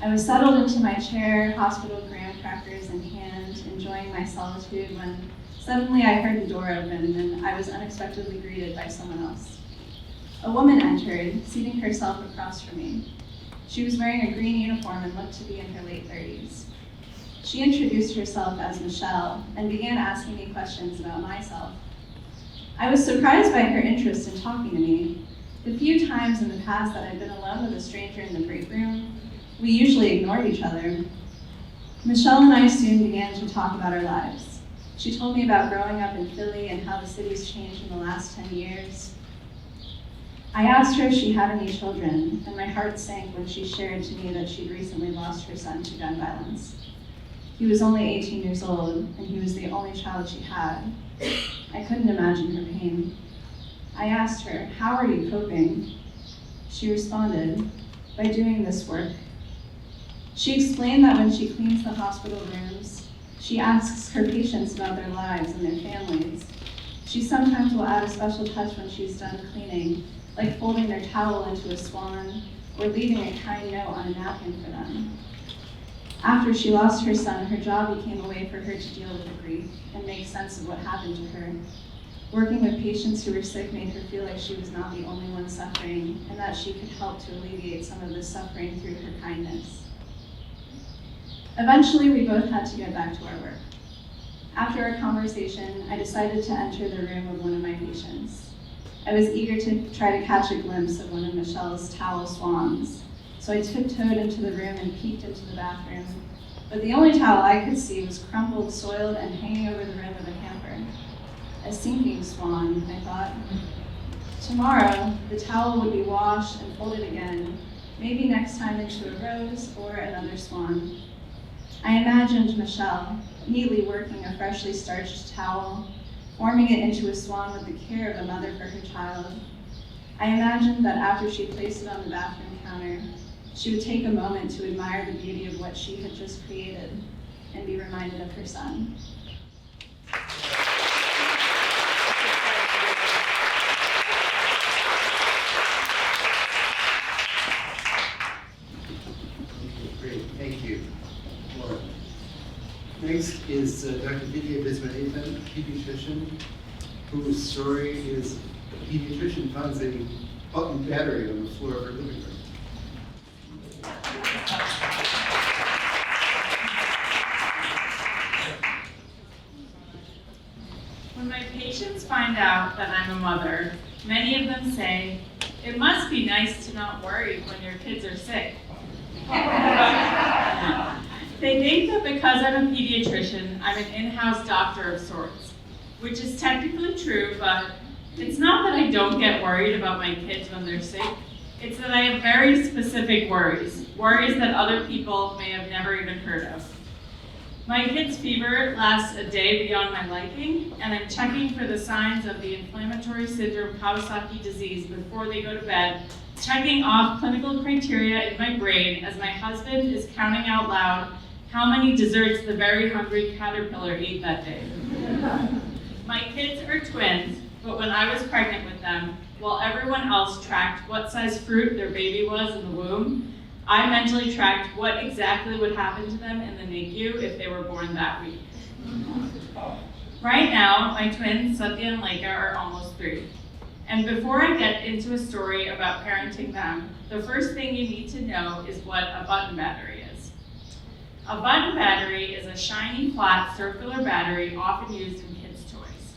I was settled into my chair, hospital graham crackers in hand, enjoying my solitude, when suddenly I heard the door open and I was unexpectedly greeted by someone else. A woman entered, seating herself across from me. She was wearing a green uniform and looked to be in her late 30s. She introduced herself as Michelle and began asking me questions about myself. I was surprised by her interest in talking to me. The few times in the past that I'd been alone with a stranger in the break room, we usually ignored each other. Michelle and I soon began to talk about our lives. She told me about growing up in Philly and how the city's changed in the last 10 years. I asked her if she had any children, and my heart sank when she shared to me that she'd recently lost her son to gun violence. He was only 18 years old, and he was the only child she had. I couldn't imagine her pain. I asked her, "How are you coping?" She responded, "By doing this work." She explained that when she cleans the hospital rooms, she asks her patients about their lives and their families. She sometimes will add a special touch when she's done cleaning, like folding their towel into a swan or leaving a kind note on a napkin for them. After she lost her son, her job became a way for her to deal with the grief and make sense of what happened to her. Working with patients who were sick made her feel like she was not the only one suffering, and that she could help to alleviate some of the suffering through her kindness. Eventually, we both had to get back to our work. After our conversation, I decided to enter the room of one of my patients. I was eager to try to catch a glimpse of one of Michelle's towel swans, so I tiptoed into the room and peeked into the bathroom. But the only towel I could see was crumpled, soiled, and hanging over the rim of a hamper. A sinking swan, I thought. Tomorrow, the towel would be washed and folded again, maybe next time into a rose or another swan. I imagined Michelle neatly working a freshly starched towel, forming it into a swan with the care of a mother for her child. I imagined that after she placed it on the bathroom counter, she would take a moment to admire the beauty of what she had just created and be reminded of her son. Great, thank you, Laura. Next is Dr. Vidya Biswanathan, a pediatrician, whose story is a pediatrician finds a button battery on the floor of her living room. When my patients find out that I'm a mother, many of them say, "It must be nice to not worry when your kids are sick." They think that because I'm a pediatrician, I'm an in-house doctor of sorts, which is technically true, but it's not that I don't get worried about my kids when they're sick. It's that I have very specific worries that other people may have never even heard of. My kid's fever lasts a day beyond my liking, and I'm checking for the signs of the inflammatory syndrome Kawasaki disease before they go to bed, checking off clinical criteria in my brain as my husband is counting out loud how many desserts the very hungry caterpillar ate that day. My kids are twins, but when I was pregnant with them, while everyone else tracked what size fruit their baby was in the womb, I mentally tracked what exactly would happen to them in the NICU if they were born that week. Right now, my twins, Satya and Laika, are almost 3. And before I get into a story about parenting them, the first thing you need to know is what a button battery is. A button battery is a shiny, flat, circular battery often used in kids' toys.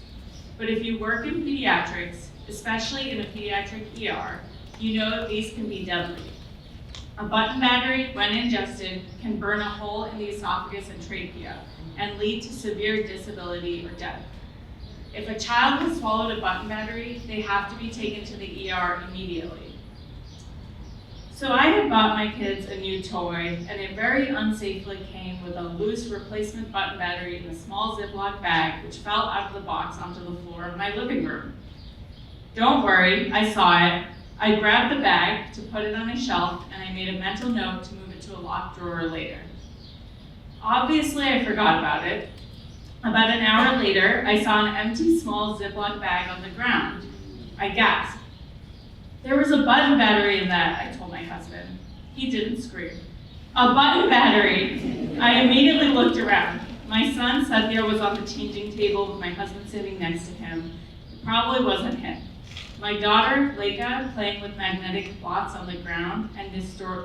But if you work in pediatrics, especially in a pediatric ER, you know that these can be deadly. A button battery, when ingested, can burn a hole in the esophagus and trachea and lead to severe disability or death. If a child has swallowed a button battery, they have to be taken to the ER immediately. So I had bought my kids a new toy, and it very unsafely came with a loose replacement button battery in a small Ziploc bag, which fell out of the box onto the floor of my living room. Don't worry, I saw it. I grabbed the bag to put it on a shelf, and I made a mental note to move it to a locked drawer later. Obviously, I forgot about it. About an hour later, I saw an empty small Ziploc bag on the ground. I gasped. "There was a button battery in that," I told my husband. He didn't scream. "A button battery!" I immediately looked around. My son, Satya, was on the changing table with my husband sitting next to him. It probably wasn't him. My daughter, Laika, playing with magnetic blots on the ground and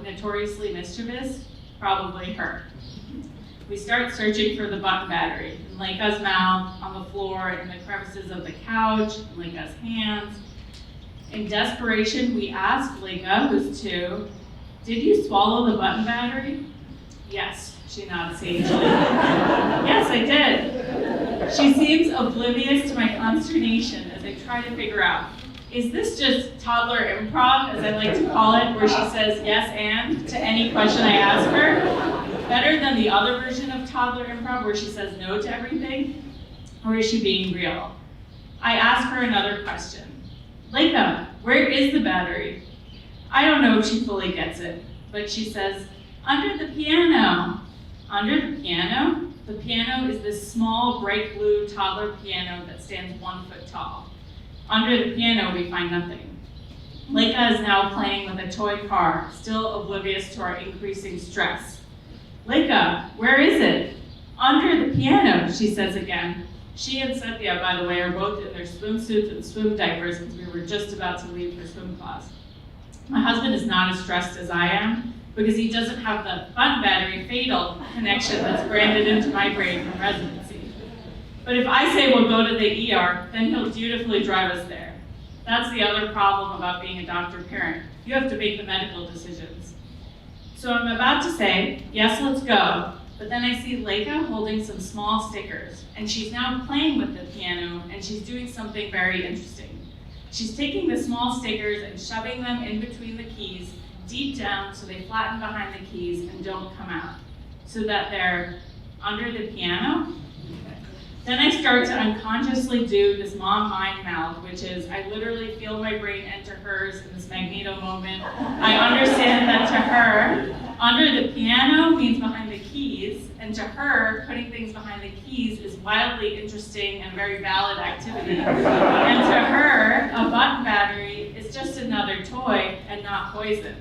notoriously mischievous, probably her. We start searching for the button battery in Laika's mouth, on the floor, in the crevices of the couch, in Laika's hands. In desperation, we asked Laika, who's 2, "Did you swallow the button battery?" "Yes," she nodded sagely. "Yes, I did." She seems oblivious to my consternation as I try to figure out, is this just toddler improv, as I like to call it, where she says yes and to any question I ask her? Better than the other version of toddler improv where she says no to everything? Or is she being real? I ask her another question. "Laika, where is the battery?" I don't know if she fully gets it, but she says, "Under the piano." Under the piano? The piano is this small, bright blue toddler piano that stands 1 foot tall. Under the piano, we find nothing. Leica is now playing with a toy car, still oblivious to our increasing stress. Leica, where is it? Under the piano, she says again. She and Cynthia, by the way, are both in their swimsuits and swim diapers because we were just about to leave for swim class. My husband is not as stressed as I am because he doesn't have the button battery fatal connection that's branded into my brain from residency. But if I say we'll go to the ER, then he'll dutifully drive us there. That's the other problem about being a doctor parent. You have to make the medical decisions. So I'm about to say, yes, let's go. But then I see Leica holding some small stickers, and she's now playing with the piano, and she's doing something very interesting. She's taking the small stickers and shoving them in between the keys, deep down so they flatten behind the keys and don't come out, so that they're under the piano. Then I start to unconsciously do this mom mind mouth, which is I literally feel my brain enter hers in this Magneto moment. I understand that to her, under the piano means behind the keys, and to her, putting things behind the keys is wildly interesting and very valid activity. And to her, a button battery is just another toy and not poison.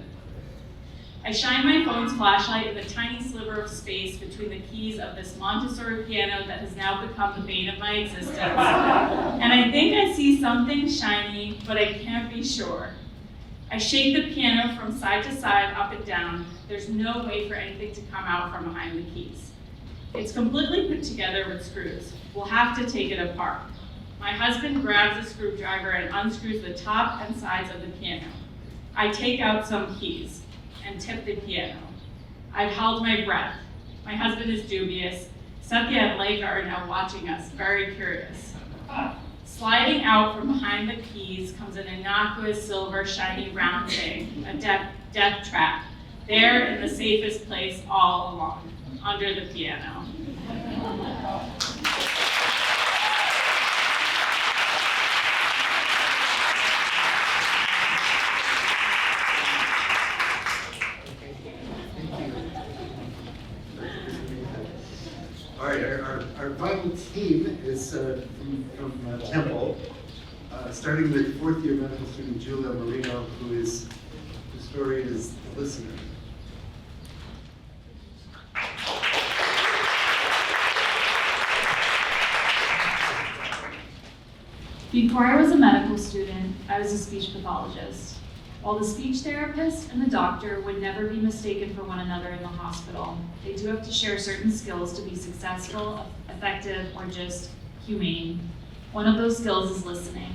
I shine my phone's flashlight in the tiny sliver of space between the keys of this Montessori piano that has now become the bane of my existence. And I think I see something shiny, but I can't be sure. I shake the piano from side to side, up and down. There's no way for anything to come out from behind the keys. It's completely put together with screws. We'll have to take it apart. My husband grabs a screwdriver and unscrews the top and sides of the piano. I take out some keys and tip the piano. I've held my breath. My husband is dubious. Cynthia and Leica are now watching us, very curious. Sliding out from behind the keys comes an innocuous silver shiny round thing, a death trap, there in the safest place all along, under the piano. All right, our final team is from Temple, starting with fourth year medical student Julia Marino, whose story is The Listener. Before I was a medical student, I was a speech pathologist. While the speech therapist and the doctor would never be mistaken for one another in the hospital, they do have to share certain skills to be successful, effective, or just humane. One of those skills is listening.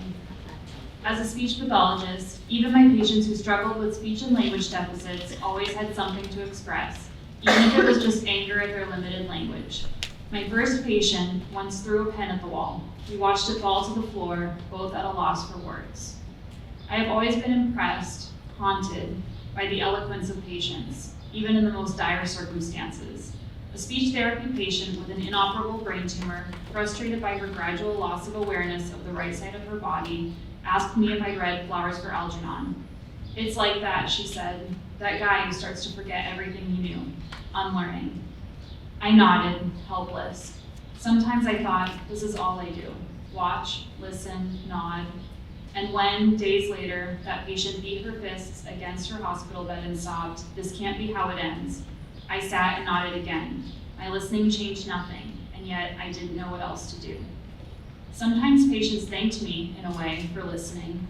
As a speech pathologist, even my patients who struggled with speech and language deficits always had something to express, even if it was just anger at their limited language. My first patient once threw a pen at the wall. We watched it fall to the floor, both at a loss for words. I have always been impressed, haunted, by the eloquence of patients, even in the most dire circumstances. A speech therapy patient with an inoperable brain tumor, frustrated by her gradual loss of awareness of the right side of her body, asked me if I read Flowers for Algernon. It's like that, she said, that guy who starts to forget everything he knew, unlearning. I nodded, helpless. Sometimes I thought, this is all I do. Watch, listen, nod. And when, days later, that patient beat her fists against her hospital bed and sobbed, this can't be how it ends, I sat and nodded again. My listening changed nothing, and yet I didn't know what else to do. Sometimes patients thanked me, in a way, for listening.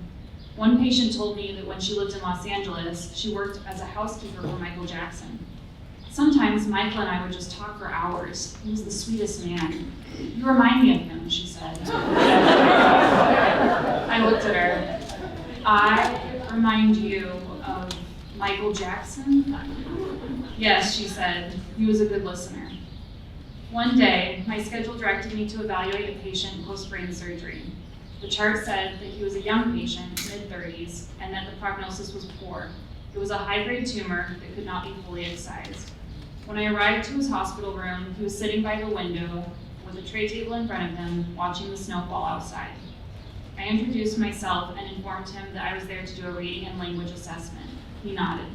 One patient told me that when she lived in Los Angeles, she worked as a housekeeper for Michael Jackson. Sometimes Michael and I would just talk for hours. He was the sweetest man. You remind me of him, she said. I looked at her. I remind you of Michael Jackson? Yes, she said. He was a good listener. One day, my schedule directed me to evaluate a patient post-brain surgery. The chart said that he was a young patient, mid-30s, and that the prognosis was poor. It was a high-grade tumor that could not be fully excised. When I arrived to his hospital room, he was sitting by the window with a tray table in front of him, watching the snow fall outside. I introduced myself and informed him that I was there to do a reading and language assessment. He nodded.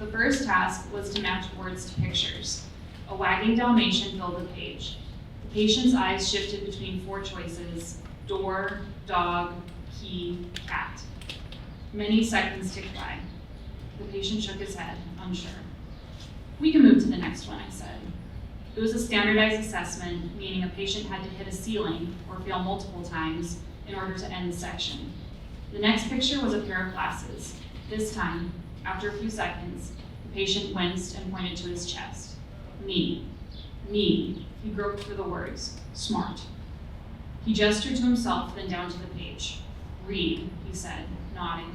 The first task was to match words to pictures. A wagging Dalmatian filled the page. The patient's eyes shifted between 4 choices: door, dog, key, cat. Many seconds ticked by. The patient shook his head, unsure. We can move to the next one, I said. It was a standardized assessment, meaning a patient had to hit a ceiling or fail multiple times in order to end the section. The next picture was a pair of glasses. This time, after a few seconds, the patient winced and pointed to his chest. Me. Me. He groped for the words. Smart. He gestured to himself, then down to the page. Read, he said, nodding.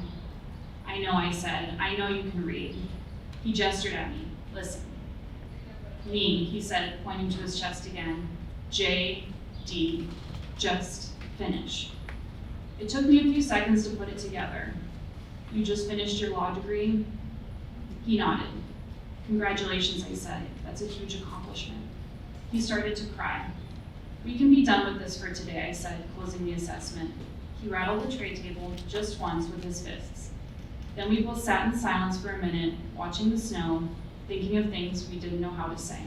I know, I said. I know you can read. He gestured at me. Listen. Me, he said, pointing to his chest again. J.D. Just finish. It took me a few seconds to put it together. You just finished your law degree? He nodded. Congratulations, I said. That's a huge accomplishment. He started to cry. We can be done with this for today, I said, closing the assessment. He rattled the tray table just once with his fists. Then we both sat in silence for a minute, watching the snow, thinking of things we didn't know how to say.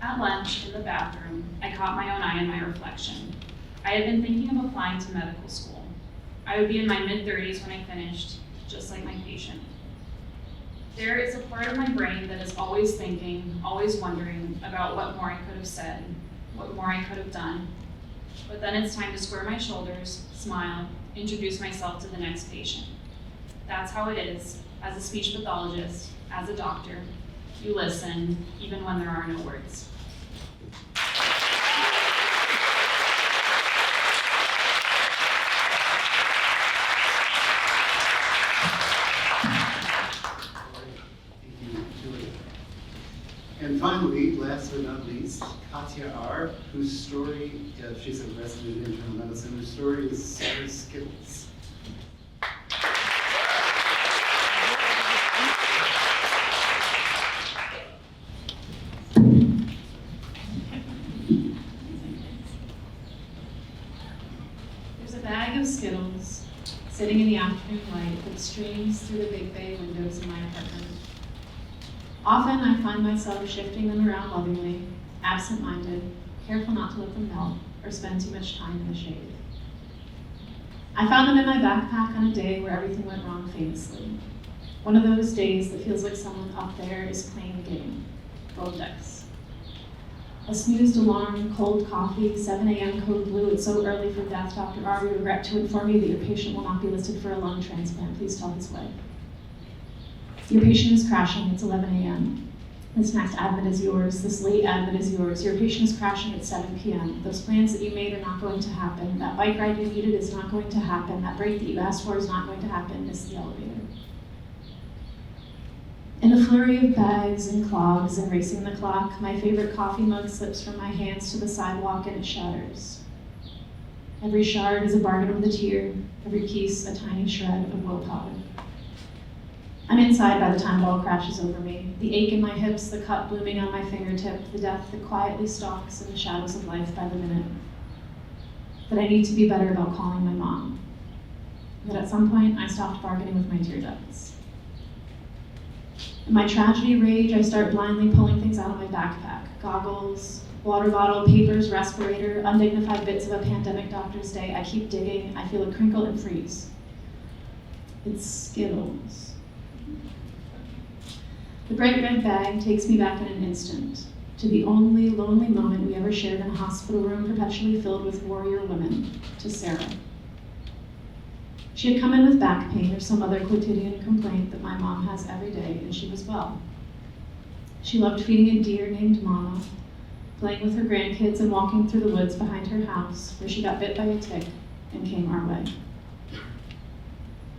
At lunch, in the bathroom, I caught my own eye in my reflection. I had been thinking of applying to medical school. I would be in my mid-30s when I finished, just like my patient. There is a part of my brain that is always thinking, always wondering about what more I could have said, what more I could have done. But then it's time to square my shoulders, smile, introduce myself to the next patient. That's how it is, as a speech pathologist, as a doctor. You listen, even when there are no words. And finally, last but not least, Katya R., whose story, she's a resident in internal medicine, her story is Skittles. There's a bag of Skittles sitting in the afternoon light that streams through the big bay windows in my apartment. Often I find myself shifting them around lovingly, absent-minded, careful not to let them melt or spend too much time in the shade. I found them in my backpack on a day where everything went wrong famously. One of those days that feels like someone up there is playing a game, roll dice. A snoozed alarm, cold coffee, 7 a.m. code blue, it's so early for death, Dr. R. We regret to inform you that your patient will not be listed for a lung transplant. Please tell his wife. Your patient is crashing, it's 11 a.m. This next admit is yours, this late admit is yours. Your patient is crashing at 7 p.m. Those plans that you made are not going to happen. That bike ride you needed is not going to happen. That break that you asked for is not going to happen. Miss the elevator. In the flurry of bags and clogs and racing the clock, my favorite coffee mug slips from my hands to the sidewalk and it shatters. Every shard is a bargain with a tear, every piece a tiny shred of willpower. I'm inside by the time it all crashes over me. The ache in my hips, the cut blooming on my fingertip, the death that quietly stalks in the shadows of life by the minute. But I need to be better about calling my mom. But at some point, I stopped bargaining with my tear ducts. In my tragedy rage, I start blindly pulling things out of my backpack. Goggles, water bottle, papers, respirator, undignified bits of a pandemic doctor's day. I keep digging, I feel it crinkle and freeze. It's Skittles. The bright red bag takes me back in an instant to the only lonely moment we ever shared in a hospital room perpetually filled with warrior women, to Sarah. She had come in with back pain or some other quotidian complaint that my mom has every day, and she was well. She loved feeding a deer named Mama, playing with her grandkids and walking through the woods behind her house, where she got bit by a tick and came our way.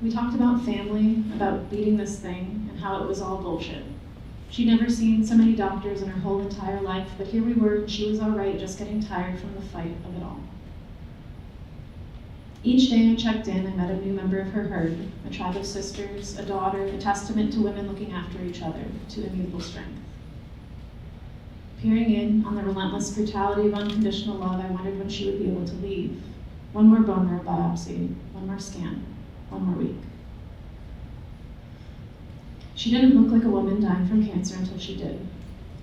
We talked about family, about beating this thing, and how it was all bullshit. She'd never seen so many doctors in her whole entire life, but here we were, and she was all right, just getting tired from the fight of it all. Each day I checked in, I met a new member of her herd, a tribe of sisters, a daughter, a testament to women looking after each other, to immutable strength. Peering in on the relentless brutality of unconditional love, I wondered when she would be able to leave. One more bone marrow biopsy, one more scan, one more week. She didn't look like a woman dying from cancer until she did.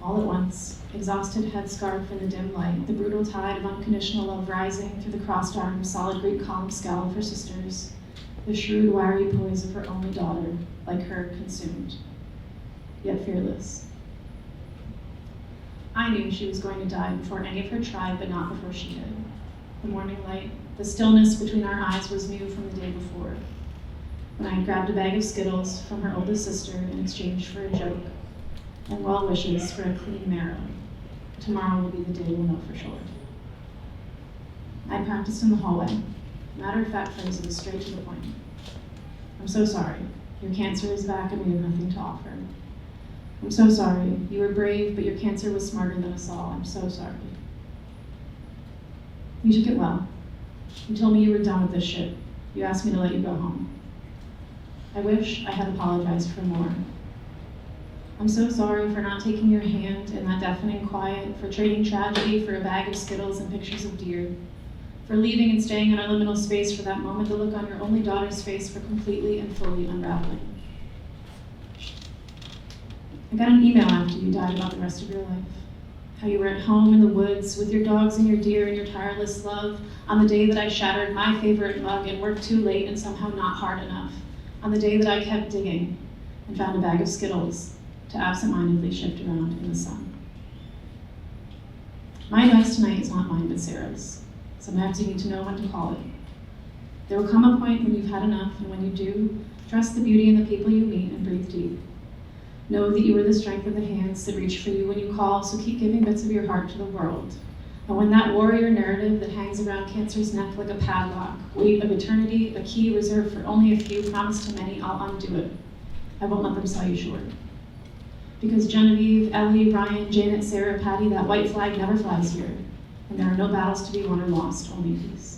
All at once, exhausted headscarf in the dim light, the brutal tide of unconditional love rising through the crossed arms, solid Greek column skull of her sisters, the shrewd, wiry poise of her only daughter, like her, consumed, yet fearless. I knew she was going to die before any of her tried, but not before she did. The morning light, the stillness between our eyes was new from the day before, when I had grabbed a bag of Skittles from her oldest sister in exchange for a joke and well wishes for a clean marrow. Tomorrow will be the day we'll know for sure. I practiced in the hallway. Matter-of-fact phrases straight to the point. I'm so sorry. Your cancer is back and we have nothing to offer. I'm so sorry. You were brave, but your cancer was smarter than us all. I'm so sorry. You took it well. You told me you were done with this shit. You asked me to let you go home. I wish I had apologized for more. I'm so sorry for not taking your hand in that deafening quiet, for trading tragedy for a bag of Skittles and pictures of deer, for leaving and staying in our liminal space for that moment, the look on your only daughter's face for completely and fully unraveling. I got an email after you died about the rest of your life. How you were at home in the woods with your dogs and your deer and your tireless love on the day that I shattered my favorite mug and worked too late and somehow not hard enough. On the day that I kept digging and found a bag of Skittles to absentmindedly shift around in the sun. My advice tonight is not mine but Sarah's. Sometimes you need to know when to call it. There will come a point when you've had enough, and when you do, trust the beauty in the people you meet and breathe deep. Know that you are the strength of the hands that reach for you when you call, so keep giving bits of your heart to the world. And when that warrior narrative that hangs around cancer's neck like a padlock, weight of eternity, a key reserved for only a few, promised to many, I'll undo it. I won't let them sell you short. Because Genevieve, Ellie, Ryan, Janet, Sarah, Patty, that white flag never flies here. And there are no battles to be won or lost, only peace.